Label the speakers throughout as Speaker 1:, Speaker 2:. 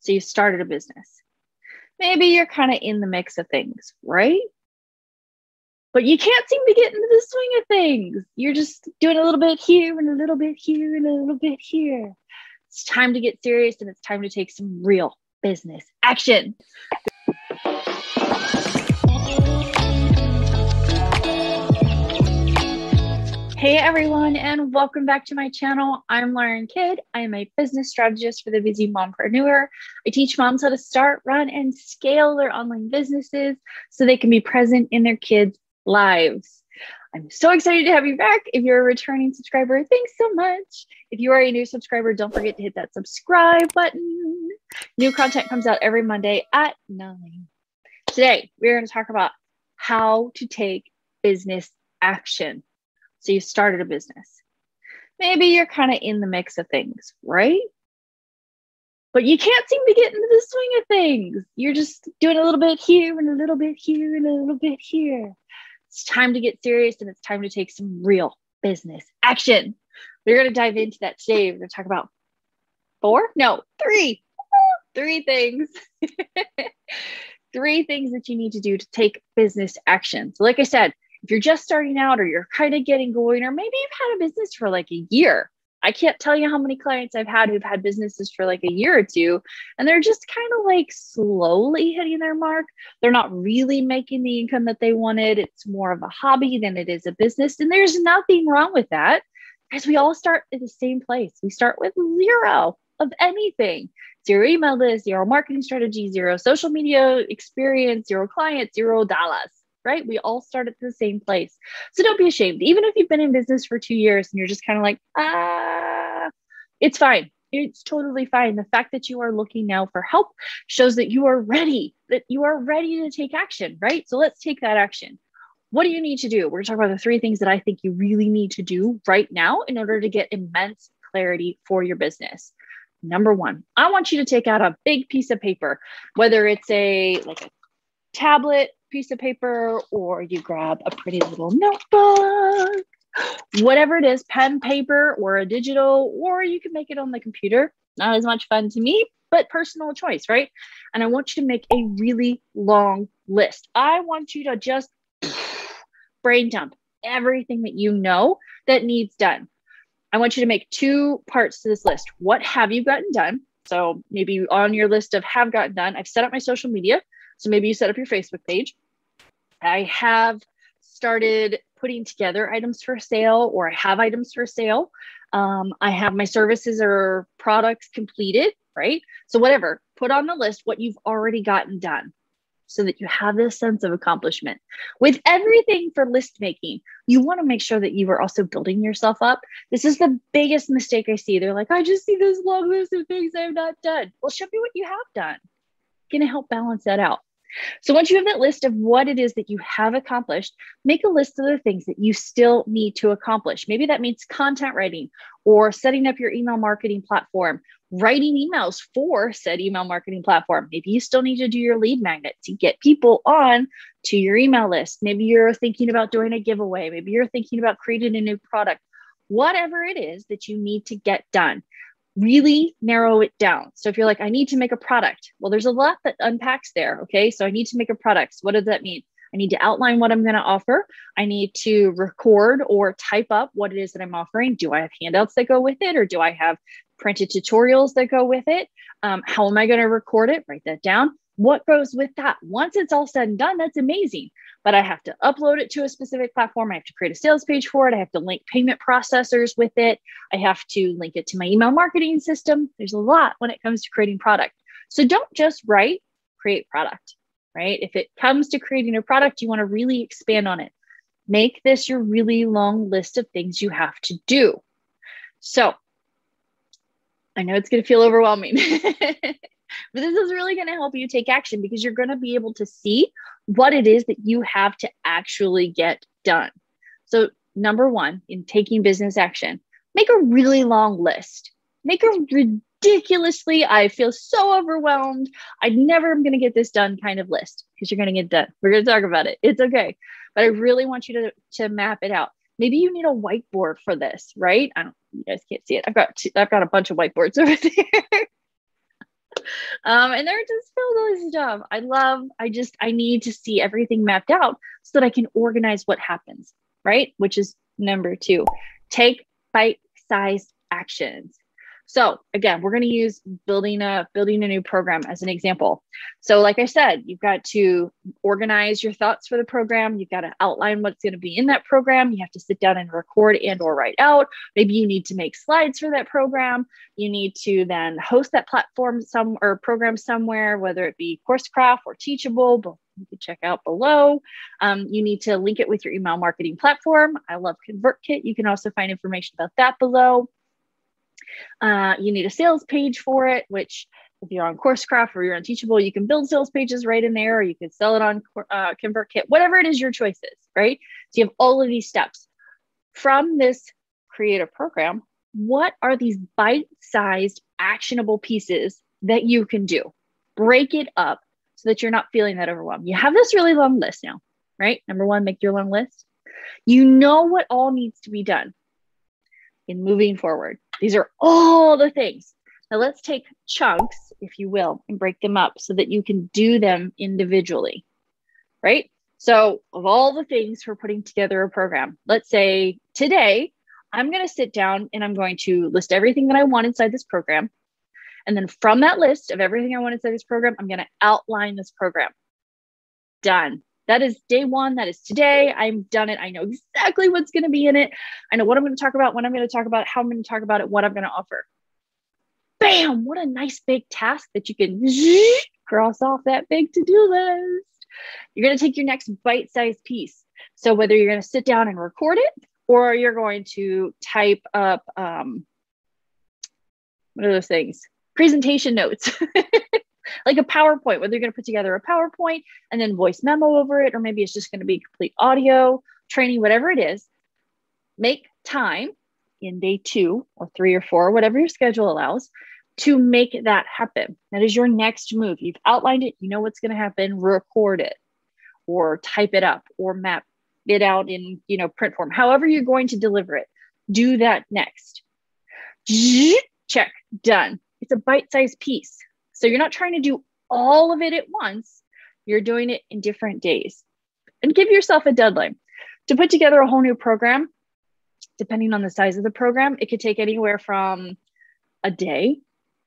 Speaker 1: So you started a business. Maybe you're kind of in the mix of things, right? But you can't seem to get into the swing of things. You're just doing a little bit here and a little bit here and a little bit here. It's time to get serious, and it's time to take some real business action. Hey everyone, and welcome back to my channel. I'm Lauren Kidd. I am a business strategist for the busy mompreneur. I teach moms how to start, run, and scale their online businesses so they can be present in their kids' lives. I'm so excited to have you back. If you're a returning subscriber, thanks so much. If you are a new subscriber, don't forget to hit that subscribe button. New content comes out every Monday at 9. Today, we're going to talk about how to take business action. So you started a business. Maybe you're kind of in the mix of things, right? But you can't seem to get into the swing of things. You're just doing a little bit here and a little bit here and a little bit here. It's time to get serious, and it's time to take some real business action. We're going to dive into that today. We're going to talk about three things. Three things that you need to do to take business action. So like I said, if you're just starting out, or you're kind of getting going, or maybe you've had a business for like a year. I can't tell you how many clients I've had who've had businesses for like a year or two, and they're just kind of like slowly hitting their mark. They're not really making the income that they wanted. It's more of a hobby than it is a business. And there's nothing wrong with that, because we all start at the same place. We start with zero of anything. Zero email list, zero marketing strategy, zero social media experience, zero clients, $0. Right? We all start at the same place. So don't be ashamed. Even if you've been in business for 2 years and you're just kind of like, it's fine. It's totally fine. The fact that you are looking now for help shows that you are ready to take action, right? So let's take that action. What do you need to do? We're going to talk about the 3 things that I think you really need to do right now in order to get immense clarity for your business. Number 1, I want you to take out a big piece of paper, whether it's a tablet piece of paper, or you grab a pretty little notebook, whatever it is, pen, paper, or a digital, or you can make it on the computer. Not as much fun to me, but personal choice, right? And I want you to make a really long list. I want you to just brain dump everything that you know that needs done. I want you to make 2 parts to this list. What have you gotten done? So maybe on your list of have gotten done, I've set up my social media. So maybe you set up your Facebook page. I have started putting together items for sale, or I have items for sale. I have my services or products completed, right? So whatever, put on the list what you've already gotten done so that you have this sense of accomplishment. With everything for list making, you want to make sure that you are also building yourself up. This is the biggest mistake I see. They're like, I just see this long list of things I've not done. Well, show me what you have done. Going to help balance that out. So once you have that list of what it is that you have accomplished, make a list of the things that you still need to accomplish. Maybe that means content writing, or setting up your email marketing platform, writing emails for said email marketing platform. Maybe you still need to do your lead magnet to get people on to your email list. Maybe you're thinking about doing a giveaway. Maybe you're thinking about creating a new product. Whatever it is that you need to get done, really narrow it down. So if you're like, I need to make a product, well, there's a lot that unpacks there. Okay. So I need to make a product. So what does that mean? I need to outline what I'm going to offer. I need to record or type up what it is that I'm offering. Do I have handouts that go with it? Or do I have printed tutorials that go with it? How am I going to record it? Write that down. What goes with that? Once it's all said and done, that's amazing. But I have to upload it to a specific platform. I have to create a sales page for it. I have to link payment processors with it. I have to link it to my email marketing system. There's a lot when it comes to creating product. So don't just write, create product, right? If it comes to creating a product, you want to really expand on it. Make this your really long list of things you have to do. So I know it's going to feel overwhelming. But this is really going to help you take action, because you're going to be able to see what it is that you have to actually get done. So number 1, in taking business action, make a really long list. Make a ridiculously, I feel so overwhelmed, I never am going to get this done kind of list, because you're going to get done. We're going to talk about it. It's okay. But I really want you to map it out. Maybe you need a whiteboard for this, right? You guys can't see it. I've got a bunch of whiteboards over there. And they're just filled with stuff. I need to see everything mapped out so that I can organize what happens, right? Which is number 2, take bite-sized actions. So again, we're going to use building a new program as an example. So like I said, you've got to organize your thoughts for the program. You've got to outline what's going to be in that program. You have to sit down and record and or write out. Maybe you need to make slides for that program. You need to then host that platform program somewhere, whether it be Coursecraft or Teachable, but you can check out below. You need to link it with your email marketing platform. I love ConvertKit. You can also find information about that below. You need a sales page for it, which if you're on Coursecraft or you're on Teachable, you can build sales pages right in there, or you can sell it on ConvertKit, whatever it is your choice is, right? So you have all of these steps. From this creative program, what are these bite-sized actionable pieces that you can do? Break it up so that you're not feeling that overwhelmed. You have this really long list now, right? Number 1, make your long list. You know what all needs to be done in moving forward. These are all the things. Now let's take chunks, if you will, and break them up so that you can do them individually, right? So of all the things for putting together a program, let's say today, I'm going to sit down and I'm going to list everything that I want inside this program. And then from that list of everything I want inside this program, I'm going to outline this program. Done. That is day 1. That is today. I've done it. I know exactly what's going to be in it. I know what I'm going to talk about, when I'm going to talk about it, how I'm going to talk about it, what I'm going to offer. Bam! What a nice big task that you can cross off that big to-do list. You're going to take your next bite-sized piece. So whether you're going to sit down and record it, or you're going to type up, what are those things? Presentation notes. Like a PowerPoint, whether you're going to put together a PowerPoint and then voice memo over it, or maybe it's just going to be complete audio training, whatever it is, make time in day 2 or 3 or 4, whatever your schedule allows, to make that happen. That is your next move. You've outlined it. You know what's going to happen. Record it or type it up or map it out in, print form. However you're going to deliver it, do that next. Check, done. It's a bite-sized piece. So you're not trying to do all of it at once. You're doing it in different days. And give yourself a deadline. To put together a whole new program, depending on the size of the program, it could take anywhere from a day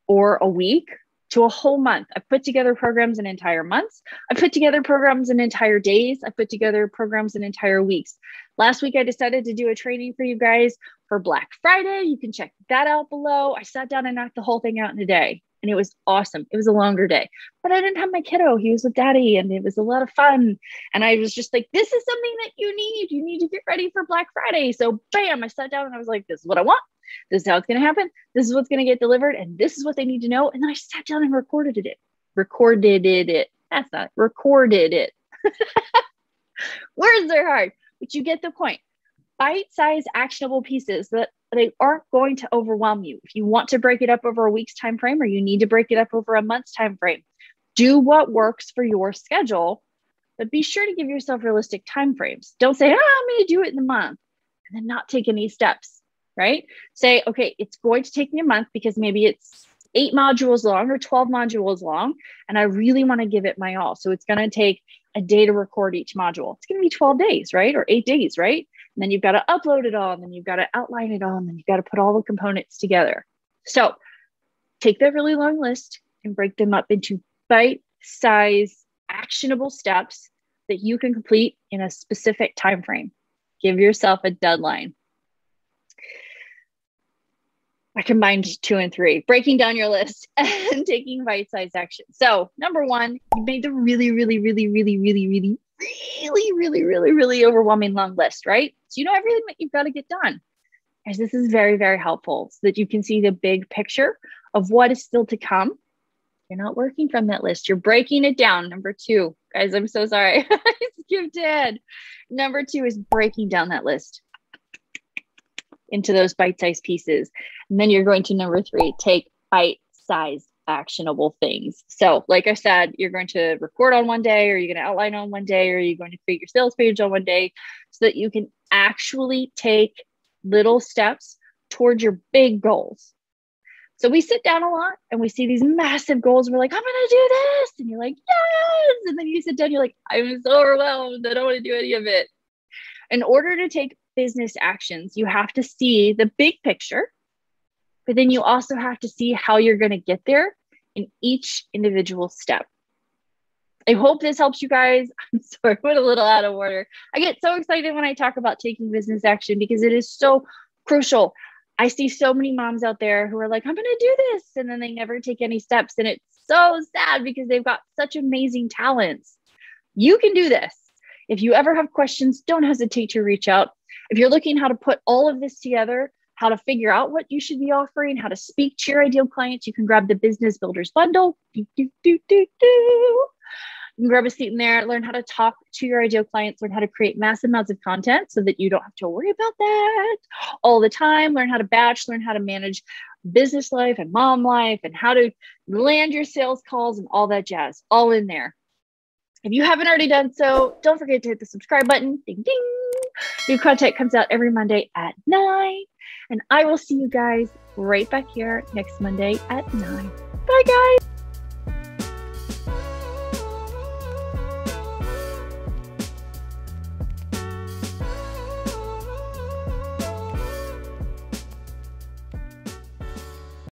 Speaker 1: or a week to a whole month. I put together programs in entire months. I put together programs in entire days. I put together programs in entire weeks. Last week, I decided to do a training for you guys for Black Friday. You can check that out below. I sat down and knocked the whole thing out in a day. And it was awesome. It was a longer day, but I didn't have my kiddo. He was with daddy and it was a lot of fun. And I was just like, this is something that you need. You need to get ready for Black Friday. So bam, I sat down and I was like, this is what I want. This is how it's going to happen. This is what's going to get delivered. And this is what they need to know. And then I sat down and recorded it. That's not recorded it. Words are hard, but you get the point. Bite-sized actionable pieces that they aren't going to overwhelm you. If you want to break it up over a week's time frame, or you need to break it up over a month's time frame, do what works for your schedule, but be sure to give yourself realistic time frames. Don't say, I'm going to do it in a month and then not take any steps, right? Say, okay, it's going to take me a month because maybe it's 8 modules long or 12 modules long, and I really want to give it my all. So it's going to take a day to record each module. It's going to be 12 days, right? Or 8 days, right? And then you've got to upload it all, and then you've got to outline it all, and then you've got to put all the components together. So take that really long list and break them up into bite-sized, actionable steps that you can complete in a specific time frame. Give yourself a deadline. I combined 2 and 3, breaking down your list and taking bite-sized action. So number 1, you made the really overwhelming long list, right? So you know everything that you've got to get done. Guys, this is very, very helpful so that you can see the big picture of what is still to come. You're not working from that list. You're breaking it down. Number 2, guys, I'm so sorry. I skipped ahead. Number 2 is breaking down that list into those bite-sized pieces. And then you're going to number 3, take bite-sized actionable things. So like I said, you're going to record on one day, or you're going to outline on one day, or you're going to create your sales page on one day so that you can actually take little steps towards your big goals. So we sit down a lot and we see these massive goals. We're like, I'm going to do this. And you're like, yes. And then you sit down, you're like, I'm so overwhelmed. I don't want to do any of it. In order to take business actions, you have to see the big picture, but then you also have to see how you're going to get there in each individual step. I hope this helps you guys. I'm sorry, I went a little out of order. I get so excited when I talk about taking business action because it is so crucial. I see so many moms out there who are like, I'm going to do this. And then they never take any steps. And it's so sad because they've got such amazing talents. You can do this. If you ever have questions, don't hesitate to reach out. If you're looking how to put all of this together, how to figure out what you should be offering, how to speak to your ideal clients, you can grab the Business Builders Bundle. You can grab a seat in there, learn how to talk to your ideal clients, learn how to create massive amounts of content so that you don't have to worry about that all the time, learn how to batch, learn how to manage business life and mom life and how to land your sales calls and all that jazz, all in there. If you haven't already done so, don't forget to hit the subscribe button. Ding, ding. New content comes out every Monday at 9. And I will see you guys right back here next Monday at 9. Bye, guys.